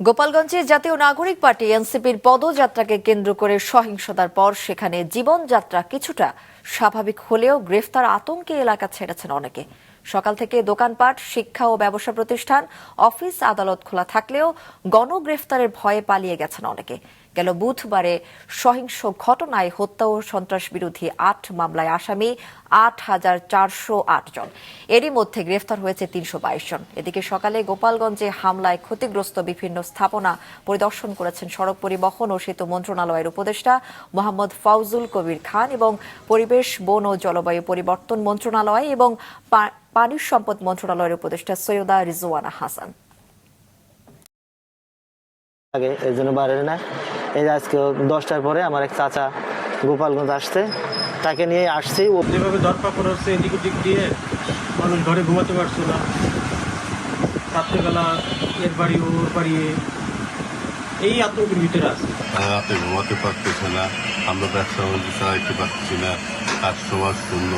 গোপালগঞ্জে জাতীয় নাগরিক পার্টি এনসিপির পদযাত্রাকে কেন্দ্র করে সহিংসতার পর সেখানে জীবনযাত্রা কিছুটা স্বাভাবিক হলেও গ্রেফতার আতঙ্কে এলাকা ছেড়েছেন অনেকে। সকাল থেকে দোকানপাট, শিক্ষা ও ব্যবসা প্রতিষ্ঠান, অফিস আদালত খোলা থাকলেও গণগ্রেফতারের ভয়ে পালিয়ে গেছেন অনেকে। গেল বুধবারে সহিংস ঘটনায় হত্যা ও সন্ত্রাস বিরোধী ৮ মামলায় আসামি ৮,৪০৮ জন। এরই মধ্যে গ্রেফতার হয়েছে ৩২২ জন। এদিকে সকালে গোপালগঞ্জে হামলায় ক্ষতিগ্রস্ত বিভিন্ন স্থাপনা পরিদর্শন করেছেন সড়ক পরিবহন ও সেতু মন্ত্রণালয়ের উপদেষ্টা মোহাম্মদ ফাউজুল কবির খান এবং পরিবেশ, বন ও জলবায়ু পরিবর্তন মন্ত্রণালয় এবং পানি সম্পদ মন্ত্রণালয়ের উপদেষ্টা সৈয়দা রিজওয়ানা হাসান। এই জন্য বাইরে না, এই আজকে 10টার পরে আমার এক চাচা গোপালগঞ্জ আসছে, তাকে নিয়ে আসছি। যেভাবে ধরপাকড় হচ্ছে এদিক ওদিক দিয়ে মানুষ ঘরে ঘুমাতে পারছে না, রাত্রেবেলা এর বাড়ি ওর বাড়ি, এই আতঙ্কের ভিতরে আছে। রাতে ঘুমাতে পারতেছে না, আমরা ব্যবসা বাণিজ্য চালাইতে পারতেছি না, কাস্টমার শূন্য।